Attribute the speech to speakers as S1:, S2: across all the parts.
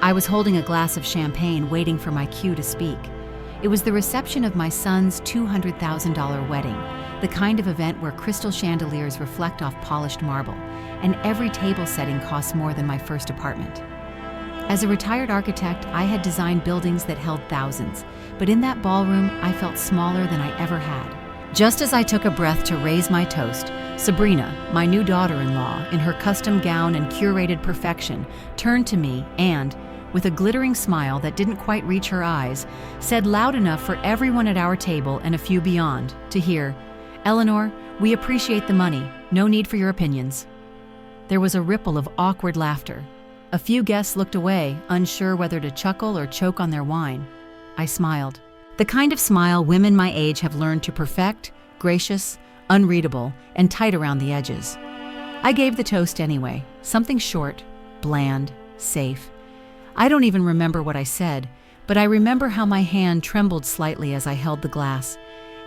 S1: I was holding a glass of champagne waiting for my cue to speak. It was the reception of my son's $200,000 wedding, the kind of event where crystal chandeliers reflect off polished marble, and every table setting costs more than my first apartment. As a retired architect, I had designed buildings that held thousands, but in that ballroom, I felt smaller than I ever had. Just as I took a breath to raise my toast, Sabrina, my new daughter-in-law, in her custom gown and curated perfection, turned to me and, with a glittering smile that didn't quite reach her eyes, said loud enough for everyone at our table and a few beyond to hear, "Eleanor, we appreciate the money. No need for your opinions." There was a ripple of awkward laughter. A few guests looked away, unsure whether to chuckle or choke on their wine. I smiled. The kind of smile women my age have learned to perfect, gracious, unreadable, and tight around the edges. I gave the toast anyway, something short, bland, safe. I don't even remember what I said, but I remember how my hand trembled slightly as I held the glass.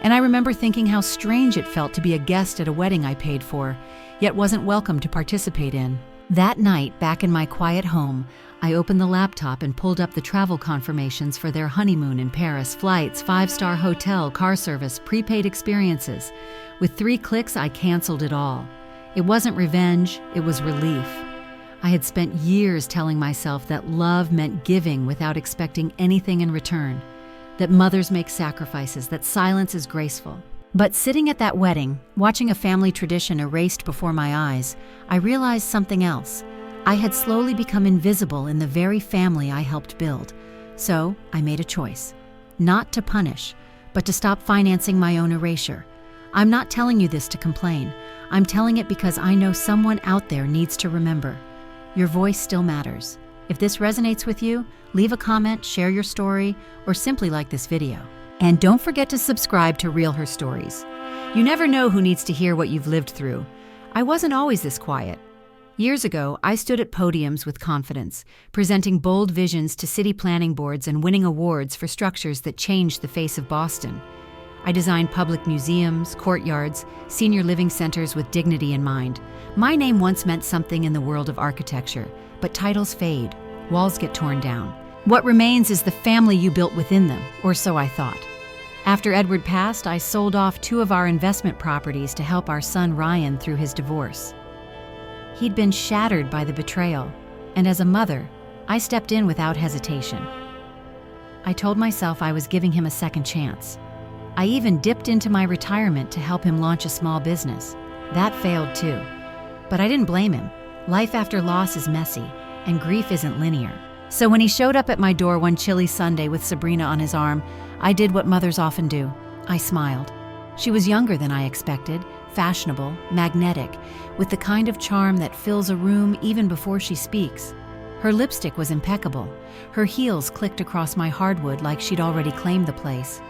S1: And I remember thinking how strange it felt to be a guest at a wedding I paid for, yet wasn't welcome to participate in. That night, back in my quiet home, I opened the laptop and pulled up the travel confirmations for their honeymoon in Paris, flights, 5-star hotel, car service, prepaid experiences. With 3 clicks, I canceled it all. It wasn't revenge, it was relief. I had spent years telling myself that love meant giving without expecting anything in return, that mothers make sacrifices, that silence is graceful. But sitting at that wedding, watching a family tradition erased before my eyes, I realized something else. I had slowly become invisible in the very family I helped build. So I made a choice. Not to punish, but to stop financing my own erasure. I'm not telling you this to complain. I'm telling it because I know someone out there needs to remember. Your voice still matters. If this resonates with you, leave a comment, share your story, or simply like this video. And don't forget to subscribe to Real Her Stories. You never know who needs to hear what you've lived through. I wasn't always this quiet. Years ago, I stood at podiums with confidence, presenting bold visions to city planning boards and winning awards for structures that changed the face of Boston. I designed public museums, courtyards, senior living centers with dignity in mind. My name once meant something in the world of architecture, but titles fade, walls get torn down. What remains is the family you built within them, or so I thought. After Edward passed, I sold off 2 of our investment properties to help our son Ryan through his divorce. He'd been shattered by the betrayal, and as a mother, I stepped in without hesitation. I told myself I was giving him a second chance. I even dipped into my retirement to help him launch a small business. That failed too. But I didn't blame him. Life after loss is messy, and grief isn't linear. So when he showed up at my door one chilly Sunday with Sabrina on his arm, I did what mothers often do. I smiled. She was younger than I expected, fashionable, magnetic, with the kind of charm that fills a room even before she speaks. Her lipstick was impeccable. Her heels clicked across my hardwood like she'd already claimed the place.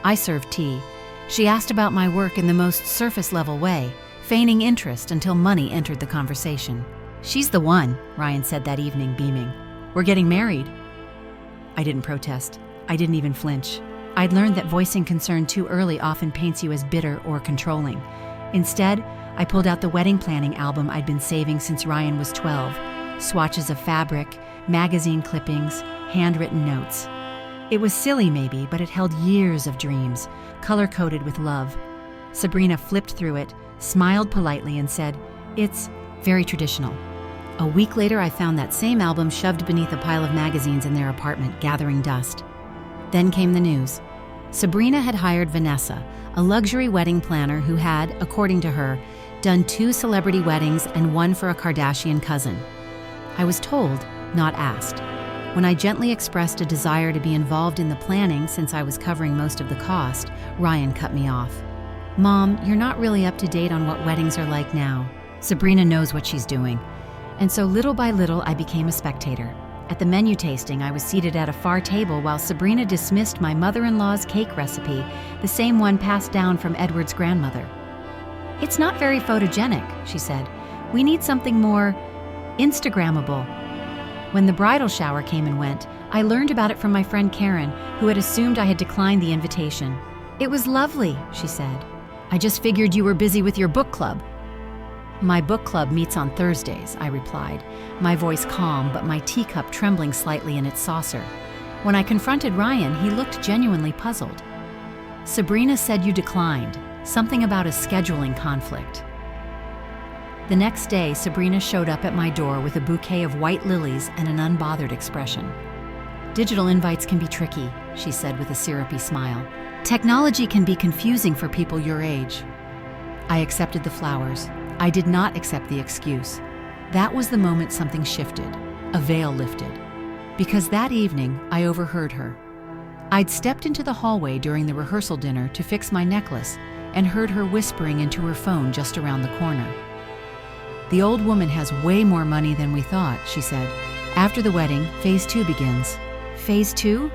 S1: I served tea. She asked about my work in the most surface-level way, feigning interest until money entered the conversation. "She's the one," Ryan said that evening, beaming. "We're getting married." I didn't protest. I didn't even flinch. I'd learned that voicing concern too early often paints you as bitter or controlling. Instead, I pulled out the wedding planning album I'd been saving since Ryan was 12, swatches of fabric, magazine clippings, handwritten notes. It was silly maybe, but it held years of dreams, color-coded with love. Sabrina flipped through it, smiled politely, and said, "It's very traditional." A week later, I found that same album shoved beneath a pile of magazines in their apartment, gathering dust. Then came the news. Sabrina had hired Vanessa, a luxury wedding planner who had, according to her, done 2 celebrity weddings and 1 for a Kardashian cousin. I was told, not asked. When I gently expressed a desire to be involved in the planning since I was covering most of the cost, Ryan cut me off. "Mom, you're not really up to date on what weddings are like now. Sabrina knows what she's doing." And so little by little, I became a spectator. At the menu tasting, I was seated at a far table while Sabrina dismissed my mother-in-law's cake recipe, the same one passed down from Edward's grandmother. "It's not very photogenic," she said. "We need something more Instagrammable." When the bridal shower came and went, I learned about it from my friend Karen, who had assumed I had declined the invitation. "It was lovely," she said. "I just figured you were busy with your book club." My book club meets on Thursdays, I replied, my voice calm but my teacup trembling slightly in its saucer. When I confronted Ryan, he looked genuinely puzzled. Sabrina said you declined, something about a scheduling conflict. The next day, Sabrina showed up at my door with a bouquet of white lilies and an unbothered expression. Digital invites can be tricky, she said with a syrupy smile. Technology can be confusing for people your age. I accepted the flowers. I did not accept the excuse. That was the moment something shifted, a veil lifted. Because that evening, I overheard her. I'd stepped into the hallway during the rehearsal dinner to fix my necklace and heard her whispering into her phone just around the corner. The old woman has way more money than we thought, she said. After the wedding, phase 2 begins. Phase 2?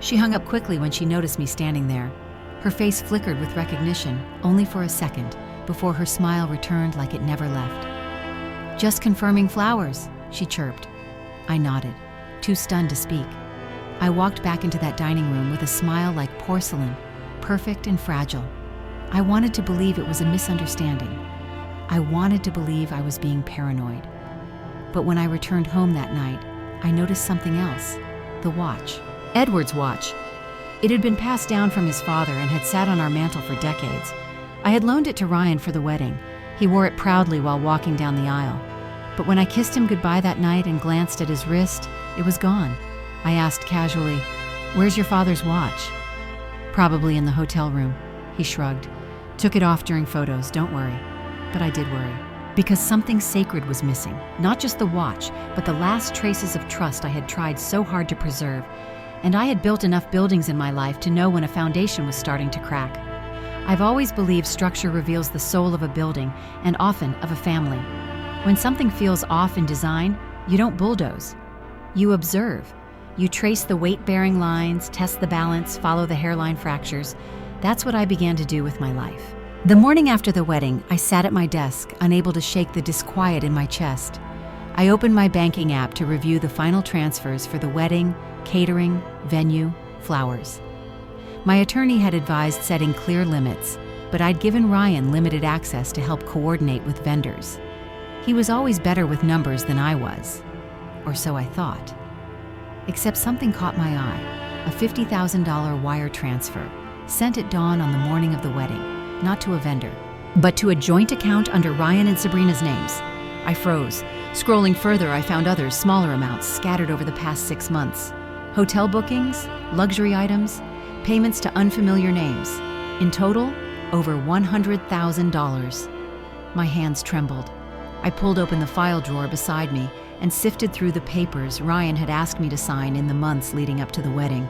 S1: She hung up quickly when she noticed me standing there. Her face flickered with recognition, only for a second, before her smile returned like it never left. Just confirming flowers, she chirped. I nodded, too stunned to speak. I walked back into that dining room with a smile like porcelain, perfect and fragile. I wanted to believe it was a misunderstanding. I wanted to believe I was being paranoid. But when I returned home that night, I noticed something else. The watch. Edward's watch. It had been passed down from his father and had sat on our mantel for decades. I had loaned it to Ryan for the wedding. He wore it proudly while walking down the aisle. But when I kissed him goodbye that night and glanced at his wrist, it was gone. I asked casually, "Where's your father's watch?" "Probably in the hotel room," he shrugged. "Took it off during photos, don't worry." But I did worry. Because something sacred was missing. Not just the watch, but the last traces of trust I had tried so hard to preserve. And I had built enough buildings in my life to know when a foundation was starting to crack. I've always believed structure reveals the soul of a building, and often of a family. When something feels off in design, you don't bulldoze. You observe. You trace the weight-bearing lines, test the balance, follow the hairline fractures. That's what I began to do with my life. The morning after the wedding, I sat at my desk, unable to shake the disquiet in my chest. I opened my banking app to review the final transfers for the wedding, catering, venue, flowers. My attorney had advised setting clear limits, but I'd given Ryan limited access to help coordinate with vendors. He was always better with numbers than I was, or so I thought. Except something caught my eye, a $50,000 wire transfer, sent at dawn on the morning of the wedding, not to a vendor, but to a joint account under Ryan and Sabrina's names. I froze. Scrolling further, I found others, smaller amounts, scattered over the past 6 months. Hotel bookings, luxury items, payments to unfamiliar names. In total, over $100,000. My hands trembled. I pulled open the file drawer beside me and sifted through the papers Ryan had asked me to sign in the months leading up to the wedding.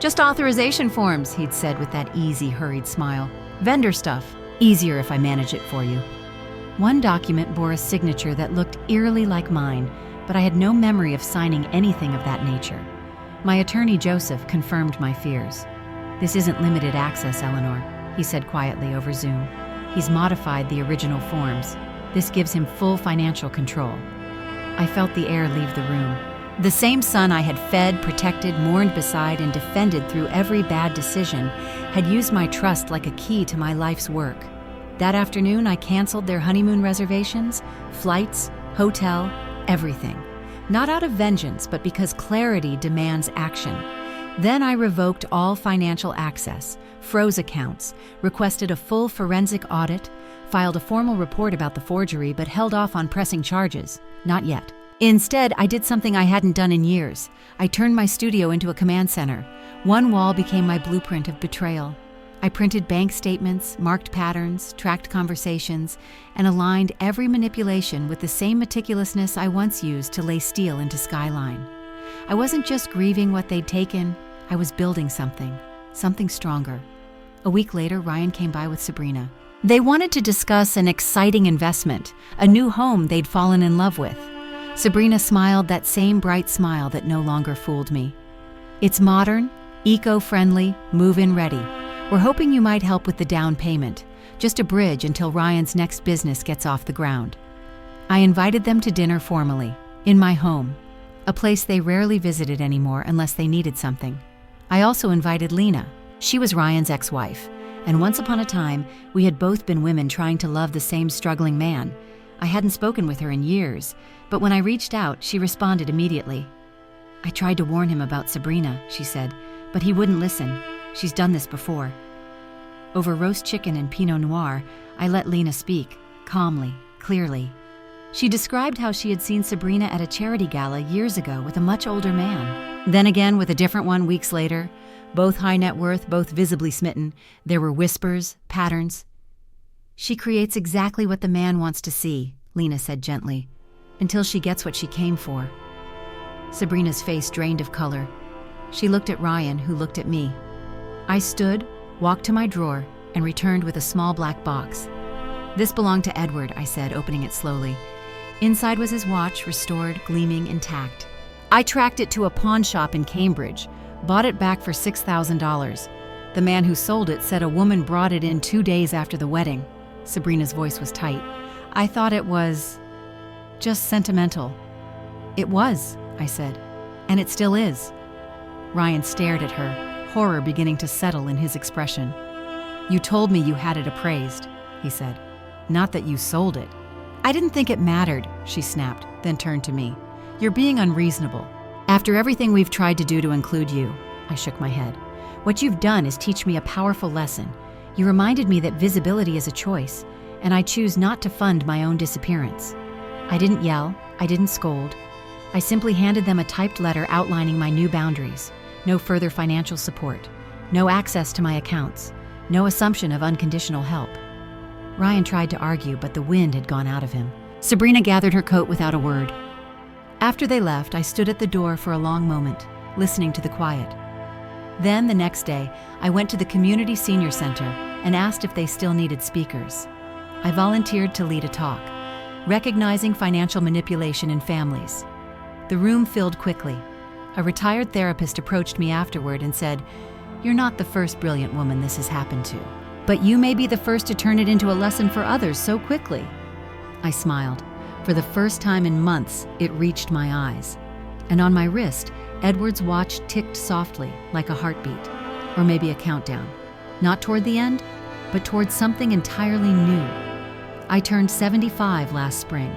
S1: "Just authorization forms," he'd said with that easy, hurried smile. "Vendor stuff. Easier if I manage it for you." One document bore a signature that looked eerily like mine, but I had no memory of signing anything of that nature. My attorney, Joseph, confirmed my fears. "This isn't limited access, Eleanor," he said quietly over Zoom. "He's modified the original forms. This gives him full financial control." I felt the air leave the room. The same son I had fed, protected, mourned beside, and defended through every bad decision had used my trust like a key to my life's work. That afternoon, I canceled their honeymoon reservations, flights, hotel, everything. Not out of vengeance, but because clarity demands action. Then I revoked all financial access, froze accounts, requested a full forensic audit, filed a formal report about the forgery, but held off on pressing charges. Not yet. Instead, I did something I hadn't done in years. I turned my studio into a command center. One wall became my blueprint of betrayal. I printed bank statements, marked patterns, tracked conversations, and aligned every manipulation with the same meticulousness I once used to lay steel into Skyline. I wasn't just grieving what they'd taken, I was building something stronger. A week later, Ryan came by with Sabrina. They wanted to discuss an exciting investment, a new home they'd fallen in love with. Sabrina smiled that same bright smile that no longer fooled me. "It's modern, eco-friendly, move-in ready. We're hoping you might help with the down payment, just a bridge until Ryan's next business gets off the ground." I invited them to dinner formally, in my home, a place they rarely visited anymore unless they needed something. I also invited Lena. She was Ryan's ex-wife, and once upon a time, we had both been women trying to love the same struggling man. I hadn't spoken with her in years, but when I reached out, she responded immediately. "I tried to warn him about Sabrina," she said, "but he wouldn't listen. She's done this before." Over roast chicken and Pinot Noir, I let Lena speak, calmly, clearly. She described how she had seen Sabrina at a charity gala years ago with a much older man. Then again with a different one weeks later, both high net worth, both visibly smitten. There were whispers, patterns. "She creates exactly what the man wants to see," Lena said gently, "until she gets what she came for." Sabrina's face drained of color. She looked at Ryan, who looked at me. I stood, walked to my drawer, and returned with a small black box. "This belonged to Edward," I said, opening it slowly. Inside was his watch, restored, gleaming, intact. "I tracked it to a pawn shop in Cambridge, bought it back for $6,000. The man who sold it said a woman brought it in 2 days after the wedding." Sabrina's voice was tight. "I thought it was just sentimental." "It was," I said, "and it still is." Ryan stared at her, horror beginning to settle in his expression. "You told me you had it appraised," he said, "not that you sold it." "I didn't think it mattered," she snapped, then turned to me. "You're being unreasonable. After everything we've tried to do to include you," I shook my head, "what you've done is teach me a powerful lesson. You reminded me that visibility is a choice, and I choose not to fund my own disappearance." I didn't yell, I didn't scold. I simply handed them a typed letter outlining my new boundaries. No further financial support, no access to my accounts, no assumption of unconditional help. Ryan tried to argue, but the wind had gone out of him. Sabrina gathered her coat without a word. After they left, I stood at the door for a long moment, listening to the quiet. Then, the next day, I went to the community senior center and asked if they still needed speakers. I volunteered to lead a talk, recognizing financial manipulation in families. The room filled quickly. A retired therapist approached me afterward and said, "You're not the first brilliant woman this has happened to, but you may be the first to turn it into a lesson for others so quickly." I smiled. For the first time in months, it reached my eyes. And on my wrist, Edward's watch ticked softly, like a heartbeat, or maybe a countdown. Not toward the end, but toward something entirely new. I turned 75 last spring.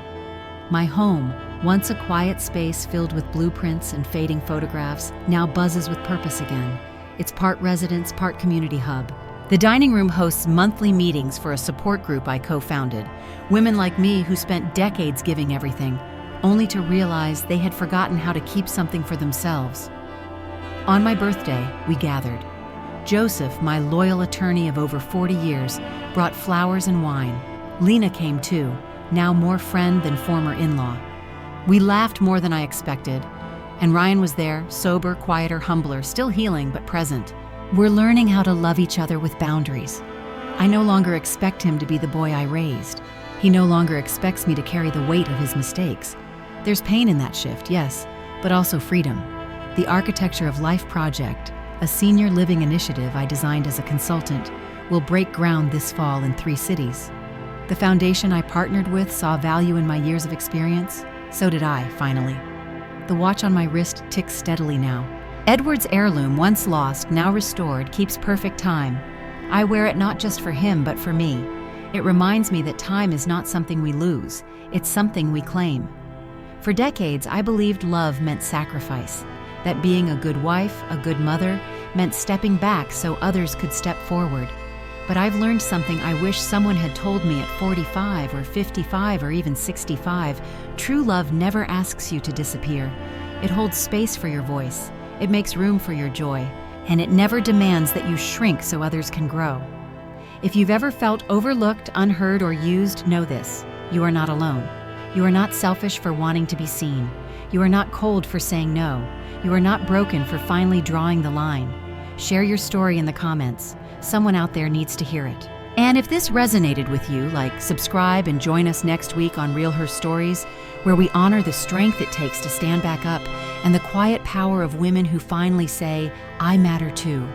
S1: My home, once a quiet space filled with blueprints and fading photographs, now buzzes with purpose again. It's part residence, part community hub. The dining room hosts monthly meetings for a support group I co-founded. Women like me who spent decades giving everything, only to realize they had forgotten how to keep something for themselves. On my birthday, we gathered. Joseph, my loyal attorney of over 40 years, brought flowers and wine. Lena came too, now more friend than former in-law. We laughed more than I expected, and Ryan was there, sober, quieter, humbler, still healing but present. We're learning how to love each other with boundaries. I no longer expect him to be the boy I raised. He no longer expects me to carry the weight of his mistakes. There's pain in that shift, yes, but also freedom. The Architecture of Life project, a senior living initiative I designed as a consultant, will break ground this fall in 3 cities. The foundation I partnered with saw value in my years of experience. So did I, finally. The watch on my wrist ticks steadily now. Edward's heirloom, once lost, now restored, keeps perfect time. I wear it not just for him, but for me. It reminds me that time is not something we lose. It's something we claim. For decades, I believed love meant sacrifice, that being a good wife, a good mother, meant stepping back so others could step forward. But I've learned something I wish someone had told me at 45 or 55 or even 65. True love never asks you to disappear. It holds space for your voice. It makes room for your joy. And it never demands that you shrink so others can grow. If you've ever felt overlooked, unheard, or used, know this: you are not alone. You are not selfish for wanting to be seen. You are not cold for saying no. You are not broken for finally drawing the line. Share your story in the comments. Someone out there needs to hear it. And if this resonated with you, subscribe and join us next week on Real Her Stories, where we honor the strength it takes to stand back up and the quiet power of women who finally say, "I matter too."